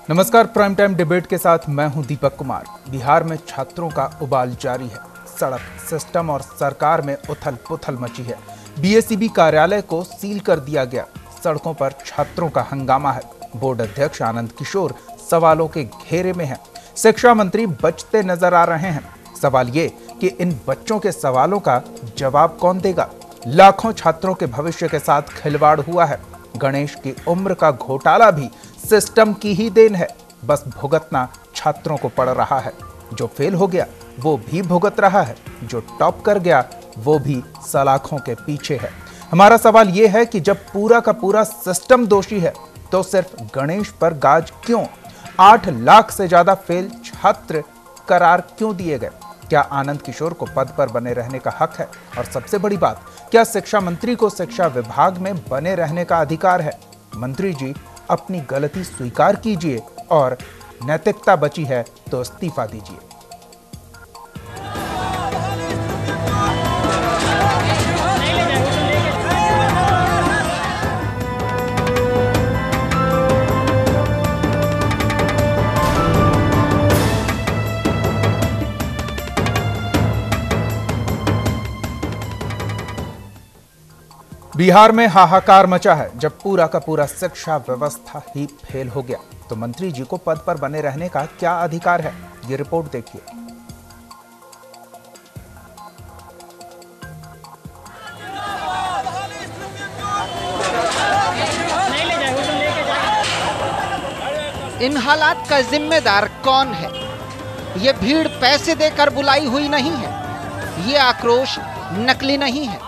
नमस्कार, prime time debate के साथ मैं हूं दीपक कुमार। बिहार में छात्रों का उबाल जारी है। सड़क, सिस्टम और सरकार में उथल पुथल मची है। बीएसीबी कार्यालय को सील कर दिया गया। सड़कों पर छात्रों का हंगामा है। बोर्ड अध्यक्ष आनंद किशोर सवालों के घेरे में हैं। शिक्षा मंत्री बचते नजर आ रहे हैं। सवाल ये कि इन बच्चों के सवालों का जवाब कौन देगा। लाखों छात्रों के भविष्य के साथ खिलवाड़ हुआ है। गणेश की उम्र का घोटाला भी सिस्टम की ही देन है। बस भुगतना छात्रों को पड़ रहा है। जो फेल हो गया वो भी भुगत रहा है, जो टॉप कर गया वो भी सलाखों के पीछे है। हमारा सवाल ये है कि जब पूरा का पूरा सिस्टम दोषी है तो सिर्फ गणेश पर गाज क्यों? 8 लाख से ज्यादा फेल छात्र करार क्यों दिए गए? क्या आनंद किशोर को पद पर बने रहने का हक है? और सबसे बड़ी बात, क्या शिक्षा मंत्री को शिक्षा विभाग में बने रहने का अधिकार है? मंत्री जी, अपनी गलती स्वीकार कीजिए और नैतिकता बची है तो इस्तीफा दीजिए। बिहार में हाहाकार मचा है जब पूरा का पूरा शिक्षा व्यवस्था ही फेल हो गया। तो मंत्री जी को पद पर बने रहने का क्या अधिकार है? ये रिपोर्ट देखिए। इन हालात का जिम्मेदार कौन है? ये भीड़ पैसे देकर बुलाई हुई नहीं है। ये आक्रोश नकली नहीं है।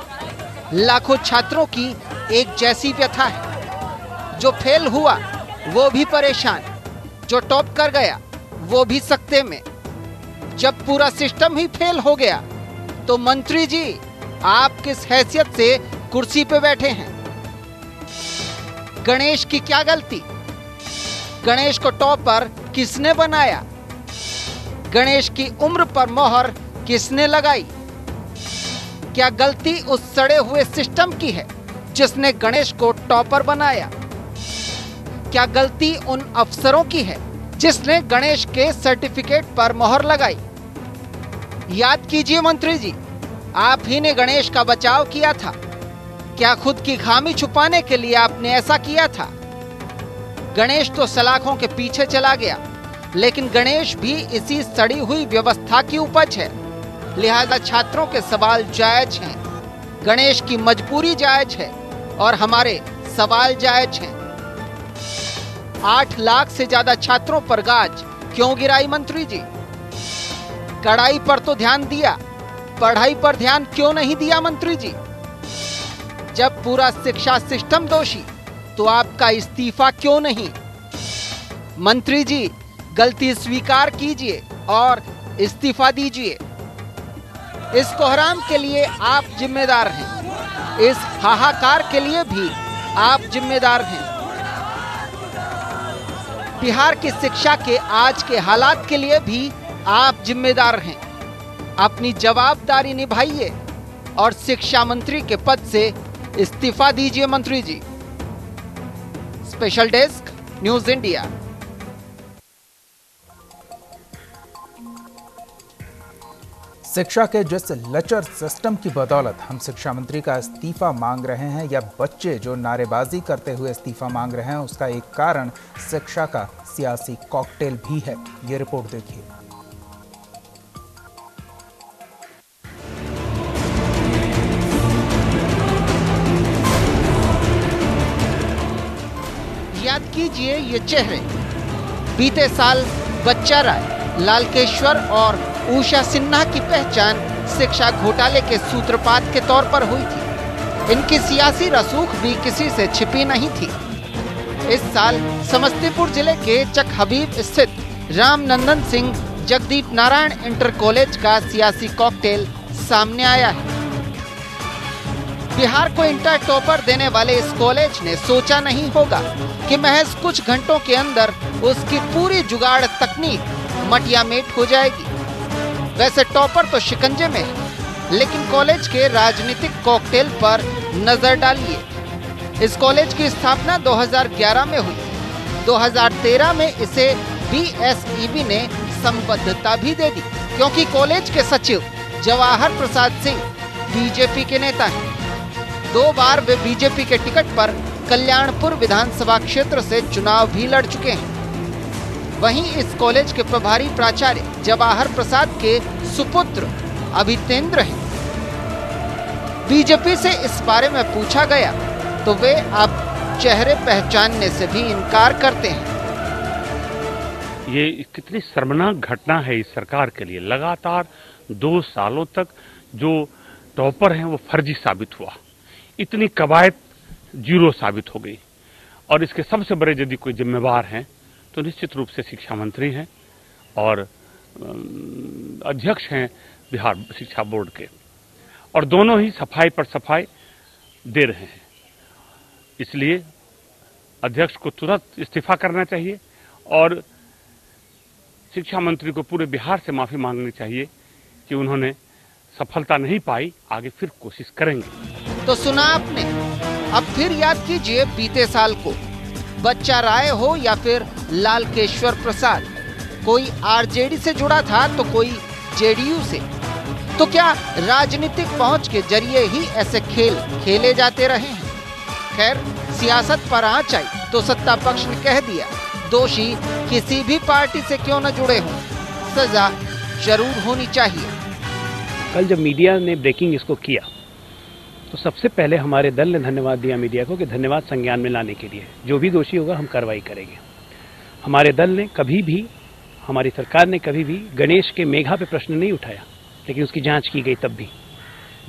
लाखों छात्रों की एक जैसी व्यथा है। जो फेल हुआ वो भी परेशान, जो टॉप कर गया वो भी सकते में। जब पूरा सिस्टम ही फेल हो गया तो मंत्री जी, आप किस हैसियत से कुर्सी पे बैठे हैं? गणेश की क्या गलती? गणेश को टॉपर किसने बनाया? गणेश की उम्र पर मोहर किसने लगाई? क्या गलती उस सड़े हुए सिस्टम की है जिसने गणेश को टॉपर बनाया? क्या गलती उन अफसरों की है जिसने गणेश के सर्टिफिकेट पर मोहर लगाई? याद कीजिए मंत्री जी, आप ही ने गणेश का बचाव किया था। क्या खुद की खामी छुपाने के लिए आपने ऐसा किया था? गणेश तो सलाखों के पीछे चला गया, लेकिन गणेश भी इसी सड़ी हुई व्यवस्था की उपज है। लिहाजा छात्रों के सवाल जायज हैं, गणेश की मजबूरी जायज है और हमारे सवाल जायज हैं। 8 लाख से ज्यादा छात्रों पर गाज क्यों गिराई मंत्री जी? कड़ाई पर तो ध्यान दिया, पढ़ाई पर ध्यान क्यों नहीं दिया मंत्री जी? जब पूरा शिक्षा सिस्टम दोषी तो आपका इस्तीफा क्यों नहीं? मंत्री जी, गलती स्वीकार कीजिए और इस्तीफा दीजिए। इस कोहराम के लिए आप जिम्मेदार हैं। इस हाहाकार के लिए भी आप जिम्मेदार हैं। बिहार की शिक्षा के आज के हालात के लिए भी आप जिम्मेदार हैं। अपनी जवाबदारी निभाइए और शिक्षा मंत्री के पद से इस्तीफा दीजिए मंत्री जी। Special desk, news India. शिक्षा के जिस लचर सिस्टम की बदौलत हम शिक्षा मंत्री का इस्तीफा मांग रहे हैं, या बच्चे जो नारेबाजी करते हुए इस्तीफा मांग रहे हैं, उसका एक कारण शिक्षा का सियासी कॉकटेल भी है। ये रिपोर्ट देखिए। याद कीजिए ये चेहरे। बीते साल बच्चा राय, लालकेश्वर और उषा सिन्हा की पहचान शिक्षा घोटाले के सूत्रपात के तौर पर हुई थी। इनकी सियासी रसूख भी किसी से छिपी नहीं थी। इस साल समस्तीपुर जिले के चक हबीब स्थित रामनंदन सिंह जगदीप नारायण इंटर कॉलेज का सियासी कॉकटेल सामने आया है। बिहार को इंटर टॉपर देने वाले इस कॉलेज ने सोचा नहीं होगा कि महज कुछ घंटों के अंदर उसकी पूरी जुगाड़ तकनीक मटियामेट हो जाएगी। वैसे टॉपर तो शिकंजे में है, लेकिन कॉलेज के राजनीतिक कॉकटेल पर नजर डालिए। इस कॉलेज की स्थापना 2011 में हुई। 2013 में इसे बीएसईबी ने संबद्धता भी दे दी, क्योंकि कॉलेज के सचिव जवाहर प्रसाद सिंह बीजेपी के नेता हैं। 2 बार वे बीजेपी के टिकट पर कल्याणपुर विधानसभा क्षेत्र से चुनाव भी लड़ चुके हैं। वहीं इस कॉलेज के प्रभारी प्राचार्य जवाहर प्रसाद के सुपुत्र अभितेंद्र हैं। बीजेपी से इस बारे में पूछा गया तो वे अब चेहरे पहचानने से भी इनकार करते हैं। ये कितनी शर्मनाक घटना है इस सरकार के लिए। लगातार 2 सालों तक जो टॉपर हैं वो फर्जी साबित हुआ, इतनी कवायद जीरो साबित हो गई। और इसके सबसे बड़े यदि कोई जिम्मेवार हैं तो निश्चित रूप से शिक्षा मंत्री हैं और अध्यक्ष हैं बिहार शिक्षा बोर्ड के, और दोनों ही सफाई पर सफाई दे रहे हैं। इसलिए अध्यक्ष को तुरंत इस्तीफा करना चाहिए और शिक्षा मंत्री को पूरे बिहार से माफी मांगनी चाहिए कि उन्होंने सफलता नहीं पाई, आगे फिर कोशिश करेंगे। तो सुना आपने, अब फिर याद कीजिए बीते साल को। बच्चा राय हो या फिर लालकेश्वर प्रसाद, कोई आरजेडी से जुड़ा था तो कोई जेडीयू से। तो क्या राजनीतिक पहुंच के जरिए ही ऐसे खेल खेले जाते रहे हैं? खैर, सियासत पर आंच आई तो सत्ता पक्ष ने कह दिया, दोषी किसी भी पार्टी से क्यों न जुड़े हों, सजा जरूर होनी चाहिए। कल जब मीडिया ने ब्रेकिंग इसको किया तो सबसे पहले हमारे दल ने धन्यवाद दिया मीडिया को कि धन्यवाद संज्ञान में लाने के लिए। जो भी दोषी होगा हम कार्रवाई करेंगे। हमारे दल ने कभी भी, हमारी सरकार ने कभी भी गणेश के मेघा पे प्रश्न नहीं उठाया, लेकिन उसकी जांच की गई। तब भी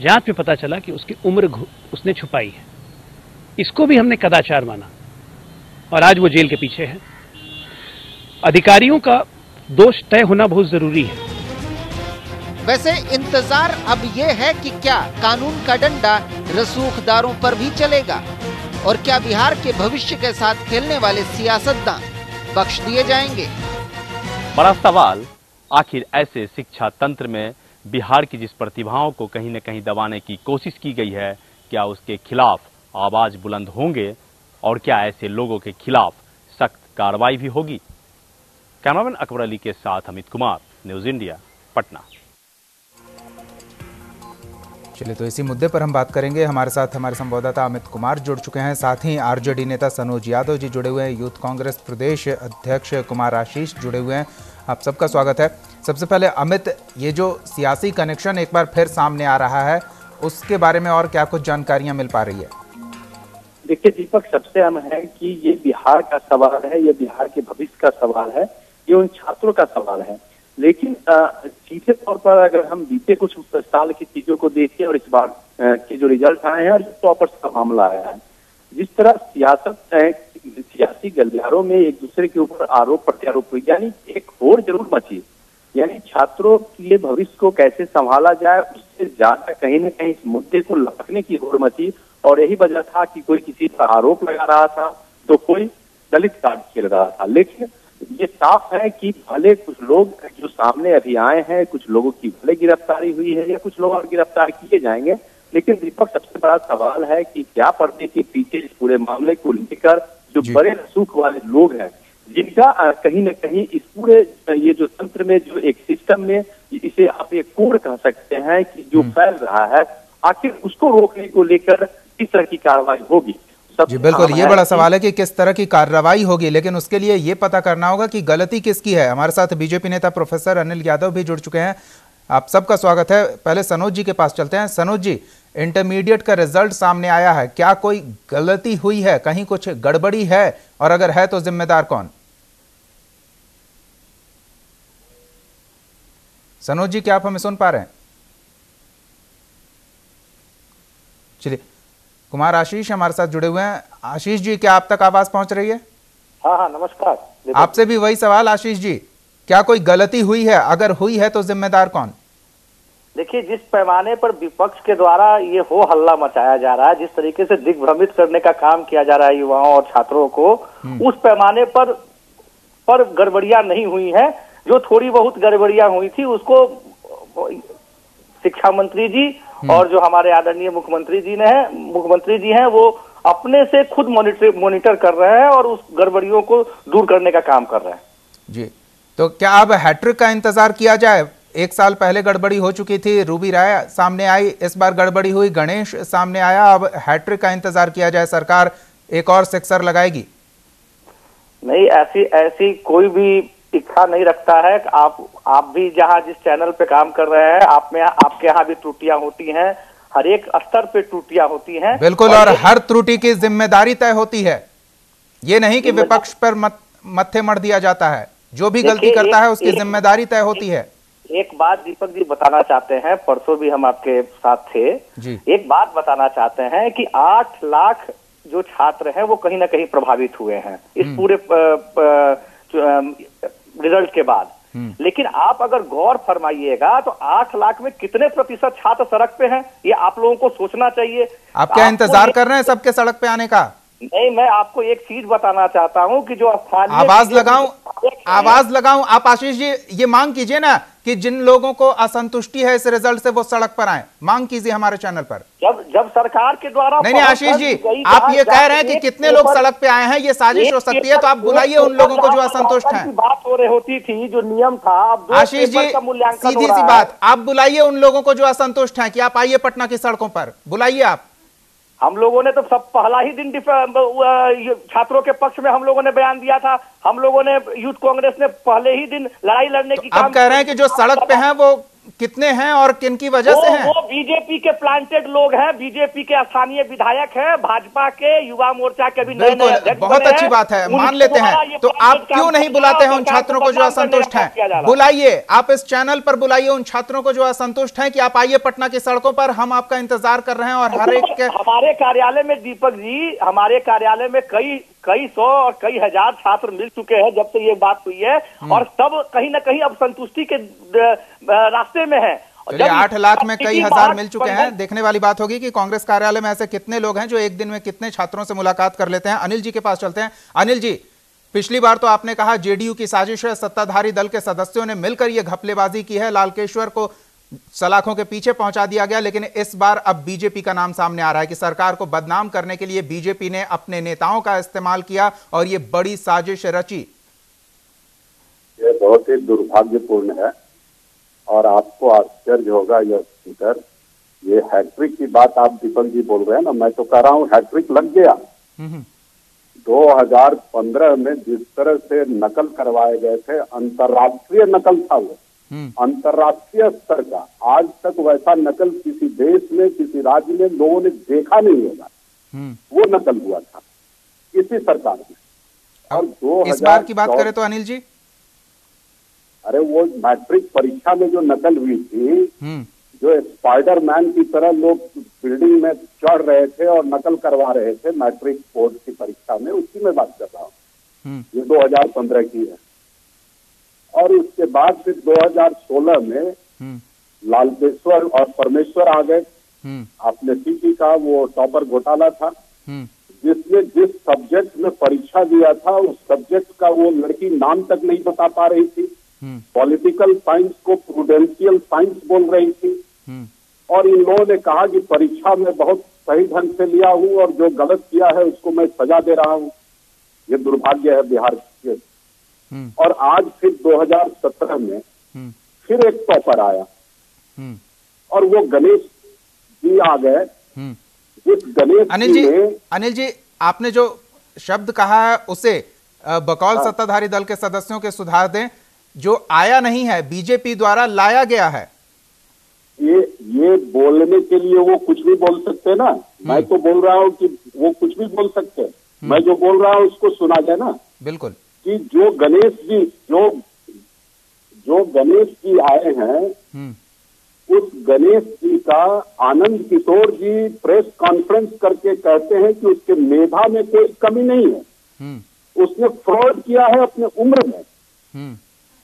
जांच में पता चला कि उसकी उम्र उसने छुपाई है। इसको भी हमने कदाचार माना और आज वो जेल के पीछे है। अधिकारियों का दोष तय होना बहुत जरूरी है। वैसे इंतजार अब ये है कि क्या कानून का डंडा रसूखदारों पर भी चलेगा और क्या बिहार के भविष्य के साथ खेलने वाले सियासतदान बख्श दिए जाएंगे। बड़ा सवाल, आखिर ऐसे शिक्षा तंत्र में बिहार की जिस प्रतिभाओं को कहीं न कहीं दबाने की कोशिश की गई है, क्या उसके खिलाफ आवाज बुलंद होंगे और क्या ऐसे लोगों के खिलाफ सख्त कार्रवाई भी होगी। कैमरामैन अकबर अली के साथ अमित कुमार, न्यूज इंडिया, पटना। चलिए, तो इसी मुद्दे पर हम बात करेंगे। हमारे साथ हमारे संवाददाता अमित कुमार जुड़ चुके हैं, साथ ही आरजेडी नेता सनोज यादव जी जुड़े हुए हैं, यूथ कांग्रेस प्रदेश अध्यक्ष कुमार आशीष जुड़े हुए हैं। आप सबका स्वागत है। सबसे पहले अमित, ये जो सियासी कनेक्शन एक बार फिर सामने आ रहा है, उसके बारे में और क्या कुछ जानकारियां मिल पा रही है? देखिए दीपक, सबसे अहम है कि ये बिहार का सवाल है, ये बिहार के भविष्य का सवाल है, ये उन छात्रों का सवाल है। लेकिन सीधे तौर पर अगर हम बीते कुछ साल की चीजों को देखें और इस बार के जो रिजल्ट आए हैं और जो टॉपर्स का मामला आया है, जिस तरह सियासी गलियारों में एक दूसरे के ऊपर आरोप प्रत्यारोप हुई, यानी एक होड़ जरूर मची। यानी छात्रों के भविष्य को कैसे संभाला जाए, उससे ज्यादा कहीं न कहीं इस मुद्दे को लपकने की होड़ मची। और यही वजह था कि कोई किसी पर आरोप लगा रहा था तो कोई दलित कार्ड खेल रहा था। लेकिन ये साफ है कि भले कुछ लोग जो सामने अभी आए हैं, कुछ लोगों की भले गिरफ्तारी हुई है या कुछ लोग और गिरफ्तार किए जाएंगे, लेकिन दीपक सबसे बड़ा सवाल है कि क्या पर्दे के पीछे इस पूरे मामले को लेकर जो बड़े रसूख वाले लोग हैं, जिनका कहीं न कहीं इस पूरे ये जो तंत्र में, जो एक सिस्टम में, इसे आप एक कोड कह सकते हैं कि जो फैल रहा है, आखिर उसको रोकने को लेकर किस तरह की कार्रवाई होगी। जी बिल्कुल, ये बड़ा सवाल है कि किस तरह की कार्रवाई होगी, लेकिन उसके लिए ये पता करना होगा कि गलती किसकी है। हमारे साथ बीजेपी नेता प्रोफेसर अनिल यादव भी जुड़ चुके हैं। आप सबका स्वागत है। पहले सनोज जी के पास चलते हैं। सनोज जी, इंटरमीडिएट का रिजल्ट सामने आया है, क्या कोई गलती हुई है, कहीं कुछ गड़बड़ी है, और अगर है तो जिम्मेदार कौन? सनोज जी, क्या आप हमें सुन पा रहे हैं? चलिए, कुमार आशीष हमारे साथ जुड़े हुए हैं। आशीष जी, क्या आप तक आवाज पहुंच रही है? हाँ, नमस्कार। आपसे भी वही सवाल आशीष जी, क्या कोई गलती हुई है? अगर हुई है तो जिम्मेदार कौन? देखिए, जिस पैमाने पर विपक्ष के द्वारा ये हो हल्ला मचाया जा रहा है, जिस तरीके से दिग्भ्रमित करने का काम किया जा रहा है युवाओं और छात्रों को, उस पैमाने पर गड़बड़ियां नहीं हुई है। जो थोड़ी बहुत गड़बड़ियां हुई थी उसको शिक्षा मंत्री जी और जो हमारे आदरणीय मुख्यमंत्री जी हैं वो अपने से खुद मॉनिटर कर रहे हैं और उस गड़बड़ियों को दूर करने का काम कर रहे हैं जी। तो क्या अब हैट्रिक का इंतजार किया जाए? 1 साल पहले गड़बड़ी हो चुकी थी, रूबी राय सामने आई, इस बार गड़बड़ी हुई, गणेश सामने आया, अब हैट्रिक का इंतजार किया जाए, सरकार एक और सिक्सर लगाएगी? नहीं, ऐसी कोई भी इच्छा नहीं रखता है। आप भी जहां जिस चैनल पे काम कर रहे हैं, आपके यहाँ भी त्रुटियां होती हैं, हर एक स्तर पे त्रुटियां होती हैं। बिल्कुल, और हर त्रुटि की जिम्मेदारी तय होती है। ये नहीं कि विपक्ष पर मत्थे मढ़ दिया जाता है, जो भी गलती करता है उसकी जिम्मेदारी तय होती है। एक बात दीपक जी बताना चाहते हैं, परसों भी हम आपके साथ थे जी। एक बात बताना चाहते हैं कि 8 लाख जो छात्र हैं वो कहीं ना कहीं प्रभावित हुए हैं इस पूरे रिजल्ट के बाद। लेकिन आप अगर गौर फरमाइएगा तो 8 लाख में कितने प्रतिशत छात्र सड़क पे हैं, ये आप लोगों को सोचना चाहिए। आप क्या इंतजार कर रहे हैं सबके सड़क पे आने का? नहीं, मैं आपको एक चीज बताना चाहता हूं कि जो स्थानीय आवाज लगाऊं। आप आशीष जी ये मांग कीजिए ना कि जिन लोगों को असंतुष्टि है इस रिजल्ट से वो सड़क पर आए, मांग कीजिए हमारे चैनल पर। जब सरकार के द्वारा नहीं आशीष जी, आप ये कह रहे हैं कि कितने लोग सड़क पे आए हैं, ये साजिश हो सकती है, तो आप बुलाइए उन लोगों को जो असंतुष्ट हैं। बात हो रही होती थी, जो नियम था, अब आशीष जी सीधी सी बात, आप बुलाइए उन लोगों को जो असंतुष्ट हैं कि आप आइए पटना की सड़कों पर, बुलाइए आप। हम लोगों ने तो सब पहला ही दिन छात्रों के पक्ष में हम लोगों ने बयान दिया था। हम लोगों ने यूथ कांग्रेस ने पहले ही दिन लड़ाई लड़ने की आप कह रहे हैं कि जो सड़क पे हैं वो कितने हैं और किन की वजह से हैं? वो बीजेपी के प्लांटेड लोग हैं, बीजेपी के स्थानीय विधायक हैं, भाजपा के युवा मोर्चा के भी नए अध्यक्ष। बहुत अच्छी बात है, मान लेते हैं। तो आप क्यों नहीं बुलाते हैं उन छात्रों को जो असंतुष्ट हैं? बुलाइए, आप इस चैनल पर बुलाइए उन छात्रों को जो असंतुष्ट हैं कि आप आइए पटना की सड़कों पर, हम आपका इंतजार कर रहे हैं। और हर एक हमारे कार्यालय में दीपक जी, हमारे कार्यालय में कई सौ और कई हजार छात्र मिल चुके हैं जब से ये बात हुई है, और सब कहीं ना कहीं अब संतुष्टि के रास्ते में है। 8 लाख में कई हजार मिल चुके हैं। देखने वाली बात होगी कि कांग्रेस कार्यालय में ऐसे कितने लोग हैं जो एक दिन में कितने छात्रों से मुलाकात कर लेते हैं। अनिल जी के पास चलते हैं। अनिल जी, पिछली बार तो आपने कहा जेडीयू की साजिश है, सत्ताधारी दल के सदस्यों ने मिलकर यह घपलेबाजी की है, लालकेश्वर को सलाखों के पीछे पहुंचा दिया गया। लेकिन इस बार अब बीजेपी का नाम सामने आ रहा है कि सरकार को बदनाम करने के लिए बीजेपी ने अपने नेताओं का इस्तेमाल किया और ये बड़ी साजिश रची। ये बहुत ही दुर्भाग्यपूर्ण है और आपको आश्चर्य होगा यह सुनकर। ये हैट्रिक की बात आप दीपक जी बोल रहे हैं ना, मैं तो कह रहा हूँ हैट्रिक लग गया। 2015 में जिस तरह से नकल करवाए गए थे, अंतर्राष्ट्रीय नकल था वो, अंतर्राष्ट्रीय स्तर का। आज तक वैसा नकल किसी देश में, किसी राज्य में लोगों ने देखा नहीं होगा। वो नकल हुआ था इसी सरकार में। और 2014 इस बार की बात करें तो अनिल जी, अरे वो मैट्रिक परीक्षा में जो नकल हुई थी, जो स्पाइडरमैन की तरह लोग बिल्डिंग में चढ़ रहे थे और नकल करवा रहे थे मैट्रिक बोर्ड की परीक्षा में, उसकी मैं बात कर रहा हूँ। ये 2015 की है। और उसके बाद फिर 2016 में लालकेश्वर और परमेश्वर आ गए। आपने सीटी का वो टॉपर घोटाला था, जिसने जिस सब्जेक्ट में परीक्षा दिया था उस सब्जेक्ट का वो लड़की नाम तक नहीं बता पा रही थी। पॉलिटिकल साइंस को प्रूडेंशियल साइंस बोल रही थी। और इन लोगों ने कहा कि परीक्षा में बहुत सही ढंग से लिया हूं और जो गलत किया है उसको मैं सजा दे रहा हूं। ये दुर्भाग्य है बिहार के। और आज फिर 2017 में फिर एक टॉपर आया और वो गणेश जी आ गए। जिस गणेश अनिल जी आपने जो शब्द कहा है उसे बकौल सत्ताधारी दल के सदस्यों के सुधार दें। जो आया नहीं है, बीजेपी द्वारा लाया गया है। ये बोलने के लिए वो कुछ भी बोल सकते हैं ना। मैं तो बोल रहा हूँ कि वो कुछ भी बोल सकते हैं। मैं जो बोल रहा हूँ उसको सुना जाए ना। बिल्कुल। कि जो गणेश जी आए हैं, उस गणेश जी का आनंद किशोर जी प्रेस कॉन्फ्रेंस करके कहते हैं कि उसके मेधा में कोई कमी नहीं है, उसने फ्रॉड किया है अपने उम्र में।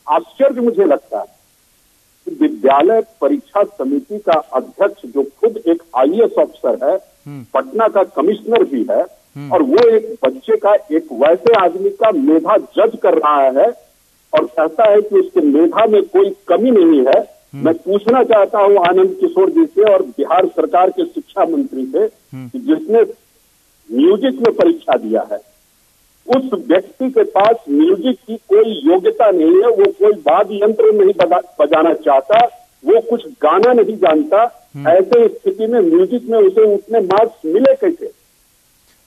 आश्चर्य मुझे लगता है कि विद्यालय परीक्षा समिति का अध्यक्ष जो खुद एक आईएएस अफसर है, पटना का कमिश्नर भी है, और वो एक बच्चे का, एक वैसे आदमी का मेधा जज कर रहा है और कहता है कि उसके मेधा में कोई कमी नहीं है। मैं पूछना चाहता हूं आनंद किशोर जी से और बिहार सरकार के शिक्षा मंत्री से कि जिसने म्यूजिक में परीक्षा दिया है, उस व्यक्ति के पास म्यूजिक की कोई योग्यता नहीं है, वो कोई वाद्य यंत्र नहीं बजाना चाहता, वो कुछ गाना नहीं जानता, ऐसे स्थिति में म्यूजिक में उसे उतने मार्क्स मिले कैसे?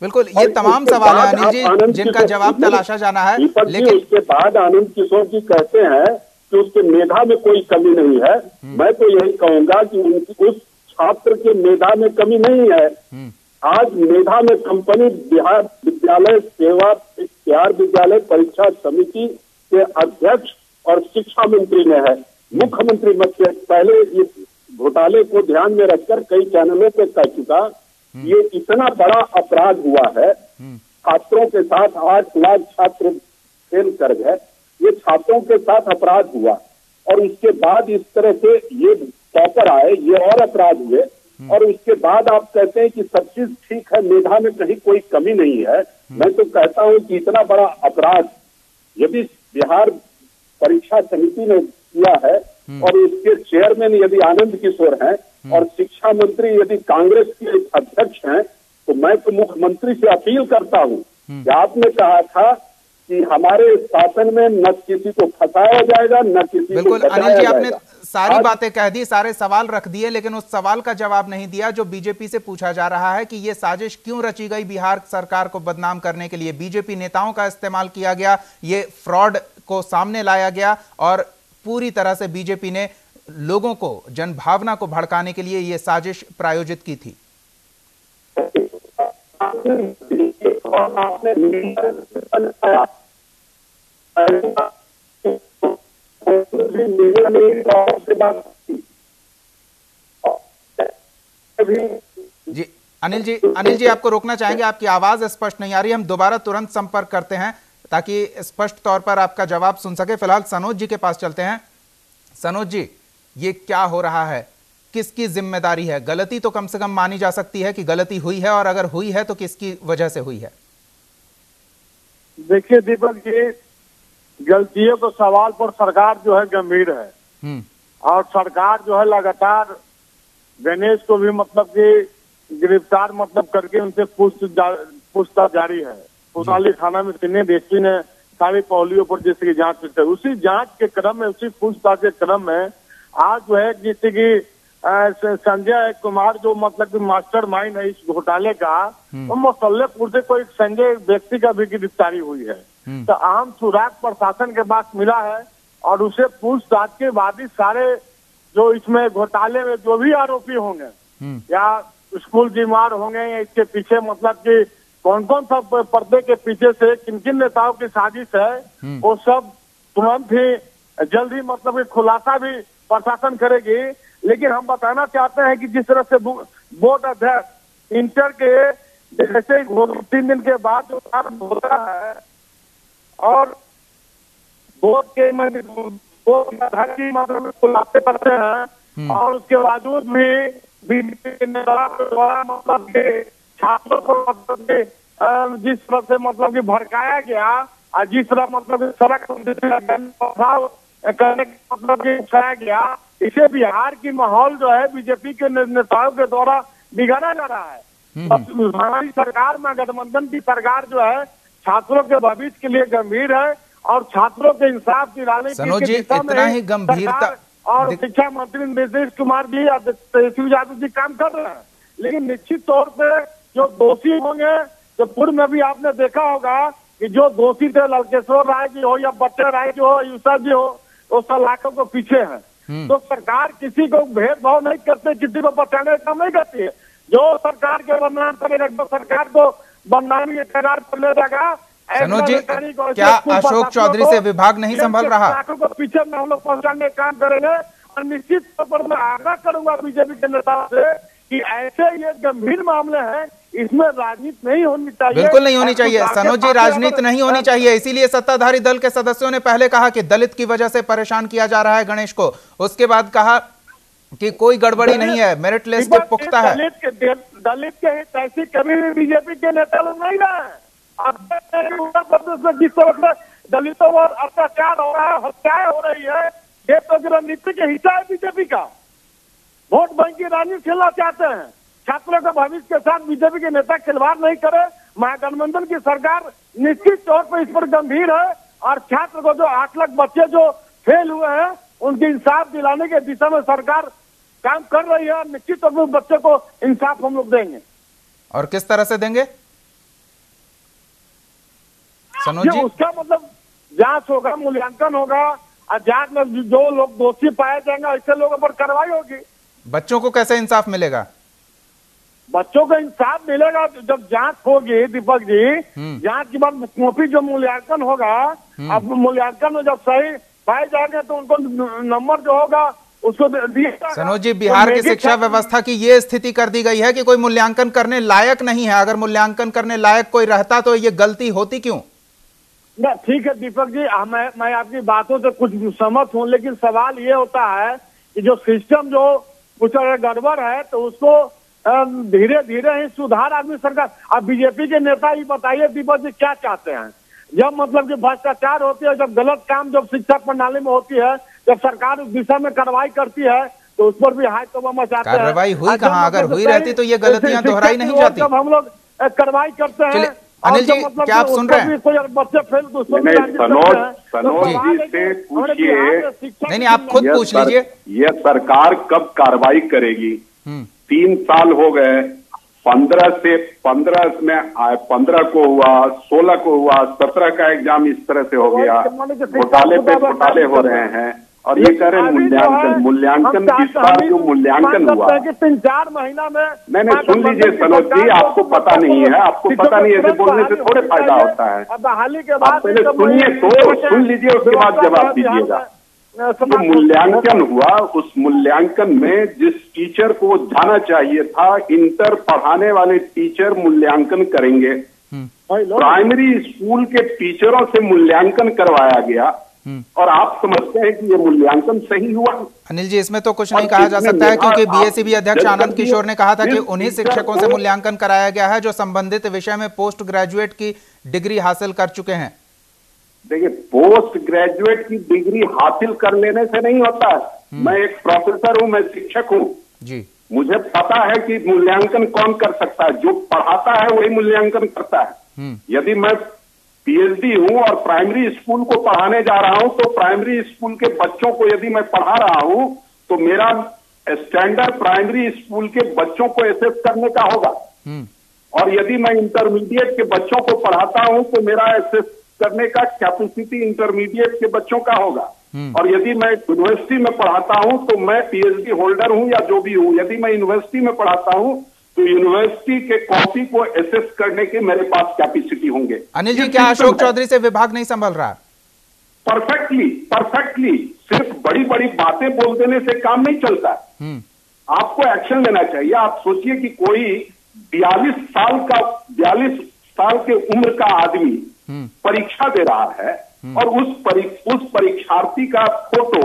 बिल्कुल, ये तमाम सवाल है अनिल जी जिनका जवाब तलाशा जाना है। लेकिन उसके बाद आनंद किशोर जी कहते हैं कि उसके मेधा में कोई कमी नहीं है। मैं तो यही कहूंगा कि उस छात्र के मेधा में कमी नहीं है। आज मेधा में कंपनी बिहार विद्यालय सेवा बिहार विद्यालय परीक्षा समिति के अध्यक्ष और शिक्षा मंत्री में है। मुख्यमंत्री मत से पहले इस घोटाले को ध्यान में रखकर कई चैनलों पे कह चुका, ये इतना बड़ा अपराध हुआ है। छात्रों के साथ 8 लाख छात्र फेल कर गए, ये छात्रों के साथ अपराध हुआ और इसके बाद इस तरह से ये टॉपर आए, ये और अपराध हुए और उसके बाद आप कहते हैं कि सब चीज ठीक है, मेधा में कहीं कोई कमी नहीं है। मैं तो कहता हूं कि इतना बड़ा अपराध यदि बिहार परीक्षा समिति ने किया है और उसके चेयरमैन यदि आनंद किशोर हैं और शिक्षा मंत्री यदि कांग्रेस के अध्यक्ष हैं, तो मैं तो मुख्यमंत्री से अपील करता हूं कि आपने कहा था कि हमारे शासन में न किसी को फंसाया जाएगा न किसी को बिल्कुल अनिल जी, आपने सारी बातें कह दी, सारे सवाल रख दिए, लेकिन उस सवाल का जवाब नहीं दिया जो बीजेपी से पूछा जा रहा है कि ये साजिश क्यों रची गई बिहार सरकार को बदनाम करने के लिए। बीजेपी नेताओं का इस्तेमाल किया गया, ये फ्रॉड को सामने लाया गया और पूरी तरह से बीजेपी ने लोगों को, जनभावना को भड़काने के लिए ये साजिश प्रायोजित की थी। जी अनिल जी आपको रोकना चाहेंगे, आपकी आवाज स्पष्ट नहीं आ रही, हम दोबारा तुरंत संपर्क करते हैं ताकि स्पष्ट तौर पर आपका जवाब सुन सके। फिलहाल सनोज जी के पास चलते हैं। सनोज जी, ये क्या हो रहा है, किसकी जिम्मेदारी है? गलती तो कम से कम मानी जा सकती है कि गलती हुई है, और अगर हुई है तो किसकी वजह से हुई है? देखिए दीपक जी, गलतियों के सवाल पर सरकार जो है गंभीर है और सरकार जो है लगातार गणेश को भी मतलब कि गिरफ्तार मतलब करके उनसे पूछताछ जारी है। कोतवाली थाना में सीनियर एसपी ने सारी पहलुओं पर जैसे की जांच की, उसी जांच के क्रम में, उसी पूछताछ के क्रम में आज जो है जैसे कि संजय कुमार जो मतलब कि मास्टरमाइंड है इस घोटाले का, तो मुसल्लेपुर से कोई संजय व्यक्ति का भी गिरफ्तारी हुई है। तो आम सुराग प्रशासन के पास मिला है और उसे पूछताछ के बाद ही सारे जो इसमें घोटाले में जो भी आरोपी होंगे या स्कूल बीमार होंगे या इसके पीछे मतलब कि कौन कौन सा पर्दे के पीछे से किन किन नेताओं की साजिश है, वो सब तुरंत ही जल्द ही मतलब कि खुलासा भी प्रशासन करेगी। लेकिन हम बताना चाहते हैं कि जिस तरह से बोर्ड अध्यक्ष इंटर के जैसे 3 दिन के बाद जो काम होता है और बोर्ड के मतलब खुलासे करते हैं और उसके बावजूद भी बीजेपी के नेताओं के द्वारा मतलब के छात्रों को मतलब जिस तरह से मतलब कि भड़काया गया और जिस तरह मतलब सड़क करने का मतलब कि उठाया गया, इसे बिहार की माहौल जो है बीजेपी के नेताओं के द्वारा बिगाड़ा जा रहा है। हमारी सरकार में गठबंधन की सरकार जो है छात्रों के भविष्य के लिए गंभीर है और छात्रों के इंसाफ दिलाने की दिशा में गंभीरता और शिक्षा मंत्री नीतीश कुमार जी, तेजस्वी यादव जी काम कर रहे हैं। लेकिन निश्चित तौर पे जो दोषी होंगे, जो पूर्व में भी आपने देखा होगा कि जो दोषी थे ललकेश्वर राय जी हो या बच्चे राय जी हो, यूसुफ जी हो, वो सलाखों को पीछे है। तो सरकार किसी को भेदभाव नहीं करते, किसी को बचाने का काम नहीं करती है। जो सरकार के बदनाम करेगा, जो सरकार को बदनामी के करार पर ले जाएगा। सनोज जी, क्या अशोक चौधरी से विभाग नहीं संभल रहा? को पीछे में हम लोग पहुंचाने का काम करेंगे और निश्चित तौर पर मैं आगाह करूंगा बीजेपी के नेताओं से कि ऐसे ये गंभीर मामले हैं, इसमें राजनीति नहीं होनी चाहिए। बिल्कुल नहीं होनी चाहिए सनोज जी, राजनीति नहीं होनी चाहिए। इसीलिए सत्ताधारी दल के सदस्यों ने पहले कहा कि दलित की वजह से परेशान किया जा रहा है गणेश को, उसके बाद कहा कि कोई गड़बड़ी नहीं है, मेरिट लिस्ट पुख्ता है। दलित के हित ऐसी कभी भी बीजेपी के नेता लोग नहीं रहे। उत्तर प्रदेश में जिस तरह से दलितों पर अत्याचार हो रहा है, हत्याएं हो रही है, ये तो रणनीति के हिस्सा है बीजेपी का। वोट बैंक की राजनीति खेलना चाहते हैं। छात्रों के भविष्य के साथ बीजेपी के नेता खिलवाड़ नहीं करे। महागठबंधन की सरकार निश्चित तौर पर इस पर गंभीर है और छात्र को जो 8 लाख बच्चे जो फेल हुए हैं उनकी इंसाफ दिलाने के दिशा में सरकार काम कर रही है और निश्चित तौर पर बच्चे को इंसाफ हम लोग देंगे। और किस तरह से देंगे सनोज जी? उसका मतलब जांच होगा, मूल्यांकन होगा और जांच में जो लोग दोषी पाए जाएंगे ऐसे लोगों पर कार्रवाई होगी। बच्चों को कैसे इंसाफ मिलेगा? बच्चों को इंसाफ मिलेगा जब जांच होगी दीपक जी। जांच के बाद कॉपी जो मूल्यांकन होगा, अब मूल्यांकन में जब सही पाए जाएंगे तो उनको नंबर जो होगा उसको दिया। सनोज जी, बिहार की शिक्षा व्यवस्था की ये स्थिति कर दी गई है कि कोई मूल्यांकन करने लायक नहीं है। अगर मूल्यांकन करने लायक कोई रहता तो ये गलती होती क्यों? ना ठीक है दीपक जी, मैं आपकी बातों से कुछ सहमत हूँ, लेकिन सवाल ये होता है कि जो सिस्टम जो कुछ गड़बड़ है तो उसको धीरे धीरे ही सुधार आदमी सरकार। अब बीजेपी के नेता ही बताइए दीपक जी क्या चाहते हैं? जब मतलब कि भ्रष्टाचार होती है, जब गलत काम जब शिक्षा प्रणाली में होती है, जब सरकार उस दिशा में कार्रवाई करती है तो उस पर भी हाई तोबा मचाते हैं। कार्रवाई हुई कहाँ? अगर हुई रहती तो ये गलतियां दोहराई नहीं जाती। जब हम लोग कार्रवाई करते हैं। अनिल जी, क्या आप सुन रहे हैं? बच्चे फेल सनोज जी से पूछिए। नहीं, आप खुद पूछ लीजिए। ये सरकार कब कार्रवाई करेगी? 3 साल हो गए, 15 को हुआ, 16 को हुआ, 17 का एग्जाम इस तरह से हो गया। घोटाले पे घोटाले हो रहे हैं और ये कह रहे मूल्यांकन इस बार जो मूल्यांकन हुआ 3-4 महीना में। नहीं सुन लीजिए सनोज जी, आपको पता नहीं है, आपको पता नहीं है, ऐसे बोलने से थोड़े फायदा होता है। बहाली के बाद पहले सुनिए तो सुन लीजिए, उसके बाद जवाब दीजिएगा। जो मूल्यांकन हुआ उस मूल्यांकन में जिस टीचर को जाना चाहिए था, इंटर पढ़ाने वाले टीचर मूल्यांकन करेंगे। प्राइमरी स्कूल के टीचरों से मूल्यांकन करवाया गया और आप समझते हैं कि ये मूल्यांकन सही हुआ? अनिल जी, इसमें तो कुछ नहीं कहा जा सकता है क्योंकि बीएसईबी अध्यक्ष आनंद किशोर ने कहा था कि उन्हीं शिक्षकों से मूल्यांकन कराया गया है जो संबंधित विषय में पोस्ट ग्रेजुएट की डिग्री हासिल कर चुके हैं। देखिए, पोस्ट ग्रेजुएट की डिग्री हासिल कर लेने से नहीं होता। मैं एक प्रोफेसर हूं, मैं शिक्षक हूं जी। मुझे पता है कि मूल्यांकन कौन कर सकता है। जो पढ़ाता है वही मूल्यांकन करता है। यदि मैं पीएचडी हूं और प्राइमरी स्कूल को पढ़ाने जा रहा हूं तो प्राइमरी स्कूल के बच्चों को यदि मैं पढ़ा रहा हूं तो मेरा स्टैंडर्ड प्राइमरी स्कूल के बच्चों को एसेस करने का होगा। और यदि मैं इंटरमीडिएट के बच्चों को पढ़ाता हूं तो मेरा एसेस करने का कैपेसिटी इंटरमीडिएट के बच्चों का होगा। और यदि मैं यूनिवर्सिटी में पढ़ाता हूं तो मैं पीएचडी होल्डर हूं या जो भी हूं, यदि मैं यूनिवर्सिटी में पढ़ाता हूं तो यूनिवर्सिटी के कॉपी को एसेस करने के मेरे पास कैपेसिटी होंगे। अनिल जी, क्या अशोक चौधरी से विभाग नहीं संभल रहा? परफेक्टली सिर्फ बड़ी बड़ी बातें बोल देने से काम नहीं चलता। आपको एक्शन लेना चाहिए। आप सोचिए कि कोई 42 साल के उम्र का आदमी परीक्षा दे रहा है और उस परीक्षार्थी का फोटो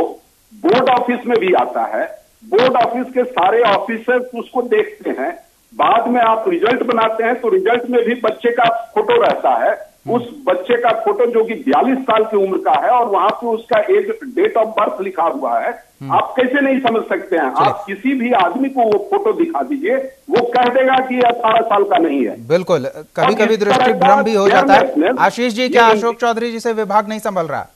बोर्ड ऑफिस में भी आता है। बोर्ड ऑफिस के सारे ऑफिसर्स उसको देखते हैं। बाद में आप रिजल्ट बनाते हैं तो रिजल्ट में भी बच्चे का फोटो रहता है। उस बच्चे का फोटो जो कि 42 साल की उम्र का है और वहां पे उसका एज, डेट ऑफ बर्थ लिखा हुआ है। आप कैसे नहीं समझ सकते हैं? आप किसी भी आदमी को वो फोटो दिखा दीजिए, वो कह देगा कि 18 साल का नहीं है। बिल्कुल, कभी कभी दृष्टि भ्रम भी हो जाता है। आशीष जी, क्या अशोक चौधरी जी से विभाग नहीं संभल रहा?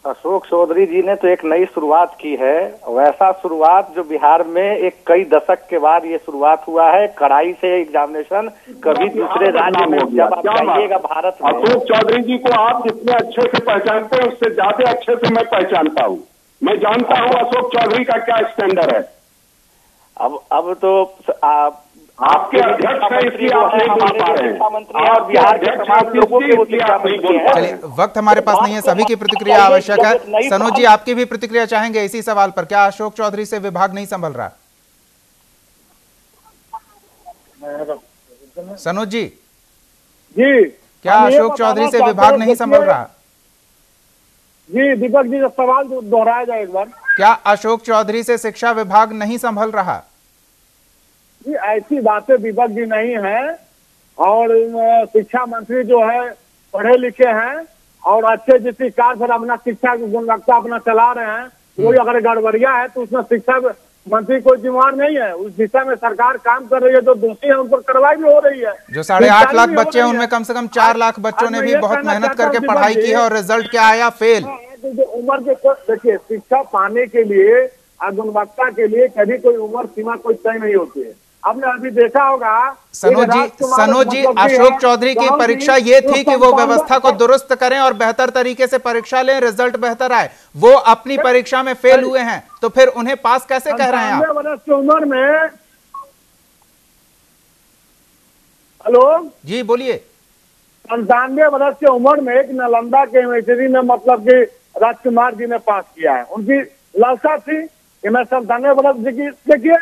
अशोक चौधरी जी ने तो एक नई शुरुआत की है। वैसा शुरुआत जो बिहार में एक कई दशक के बाद ये शुरुआत हुआ है, कड़ाई से एग्जामिनेशन। कभी दूसरे राज्य में जब आप जाइएगा भारत में, अशोक चौधरी जी को आप जितने अच्छे से पहचानते हैं उससे ज्यादा अच्छे से मैं पहचानता हूँ। मैं जानता हूँ अशोक चौधरी का क्या स्टैंडर्ड है। अब तो आपके अध्यक्ष हैं इसलिए आप नहीं बोल पा रहे हैं और बिहार के तमाम लोगों के वो शिक्षा मंत्री हैं। चलिए, वक्त हमारे पास नहीं है, सभी की प्रतिक्रिया आवश्यक है। सनोज जी, आपकी भी प्रतिक्रिया चाहेंगे इसी सवाल पर, क्या अशोक चौधरी से विभाग नहीं संभल रहा? सनोज जी, क्या अशोक चौधरी से विभाग नहीं संभल रहा? जी दीपक जी, सवाल दोहराया जाए एक बार। क्या अशोक चौधरी से शिक्षा विभाग नहीं संभल रहा? जी ऐसी बातें दीपक जी नहीं है, और शिक्षा मंत्री जो है पढ़े लिखे हैं और अच्छे जिस कार से अपना शिक्षा की गुणवत्ता अपना चला रहे हैं, कोई अगर गड़बड़िया है तो उसमें शिक्षा मंत्री कोई जिम्मेवार नहीं है। उस दिशा में सरकार काम कर रही है, जो दोषी है उन पर कार्रवाई भी हो रही है। जो 8.5 लाख बच्चे हैं उनमें कम से कम 4 लाख बच्चों ने भी बहुत मेहनत करके पढ़ाई की है और रिजल्ट क्या आया? फेल। जो उम्र के, देखिए शिक्षा पाने के लिए गुणवत्ता के लिए कभी कोई उम्र सीमा कोई तय नहीं होती है। आपने अभी देखा होगा सनोज जी, अशोक चौधरी की परीक्षा ये थी कि वो व्यवस्था को दुरुस्त करें और बेहतर तरीके से परीक्षा लें, रिजल्ट बेहतर आए। वो अपनी परीक्षा में फेल हुए हैं, तो फिर उन्हें पास कैसे कह रहे हैं आप? 95 वर्ष की उम्र में, हेलो जी बोलिए। 95 वर्ष की उम्र में एक नालंदा के यूनिवर्सिटी में मतलब कि राजकुमार जी ने पास किया है। उनकी लालसा थी कि मैं 97 वर्ष देखिए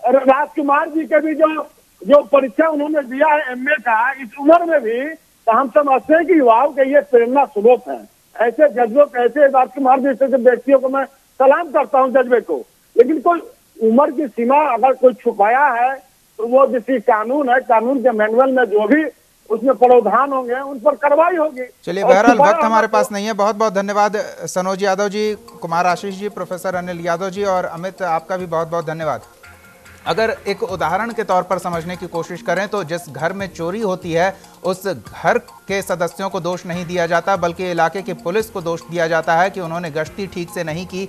राजकुमार जी के भी जो परीक्षा उन्होंने दिया है एमए का, इस उम्र में भी, तो हम समझते हैं कि युवाओं के ये प्रेरणा स्रोत है। ऐसे जज्बों, ऐसे राजकुमार जैसे व्यक्तियों को मैं सलाम करता हूं जज्बे को। लेकिन कोई उम्र की सीमा अगर कोई छुपाया है तो वो जिस कानून है, कानून के मैनुअल में जो भी उसमें प्रावधान होंगे उन पर कार्रवाई होगी। चलिए, बहरहाल वक्त हमारे पास नहीं है। बहुत बहुत धन्यवाद सनोज यादव जी, कुमार आशीष जी, प्रोफेसर अनिल यादव जी और अमित, आपका भी बहुत बहुत धन्यवाद। अगर एक उदाहरण के तौर पर समझने की कोशिश करें तो जिस घर में चोरी होती है उस घर के सदस्यों को दोष नहीं दिया जाता, बल्कि इलाके की पुलिस को दोष दिया जाता है कि उन्होंने गश्ती ठीक से नहीं की,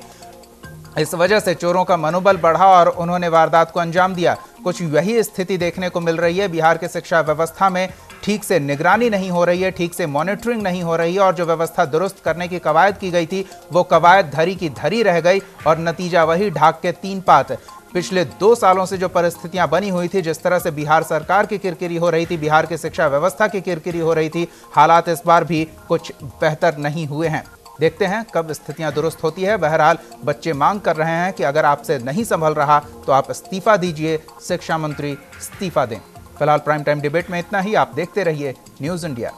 इस वजह से चोरों का मनोबल बढ़ा और उन्होंने वारदात को अंजाम दिया। कुछ यही स्थिति देखने को मिल रही है। बिहार के शिक्षा व्यवस्था में ठीक से निगरानी नहीं हो रही है, ठीक से मॉनिटरिंग नहीं हो रही है और जो व्यवस्था दुरुस्त करने की कवायद की गई थी वो कवायद धरी की धरी रह गई और नतीजा वही ढाक के 3 पात। पिछले 2 सालों से जो परिस्थितियां बनी हुई थी, जिस तरह से बिहार सरकार की किरकिरी हो रही थी, बिहार की शिक्षा व्यवस्था की किरकिरी हो रही थी, हालात इस बार भी कुछ बेहतर नहीं हुए हैं। देखते हैं कब स्थितियां दुरुस्त होती है। बहरहाल बच्चे मांग कर रहे हैं कि अगर आपसे नहीं संभल रहा तो आप इस्तीफा दीजिए, शिक्षा मंत्री इस्तीफा दें। फिलहाल प्राइम टाइम डिबेट में इतना ही। आप देखते रहिए न्यूज़ इंडिया।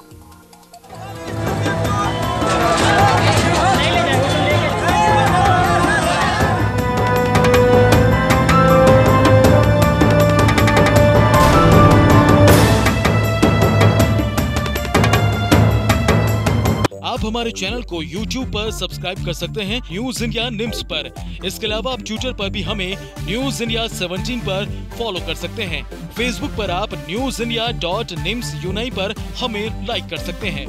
आप हमारे चैनल को YouTube पर सब्सक्राइब कर सकते हैं न्यूज़ इंडिया निम्स पर। इसके अलावा आप ट्विटर पर भी हमें न्यूज़ इंडिया 17 पर फॉलो कर सकते हैं। फेसबुक पर आप newsindia.nimsuni पर हमें लाइक कर सकते हैं।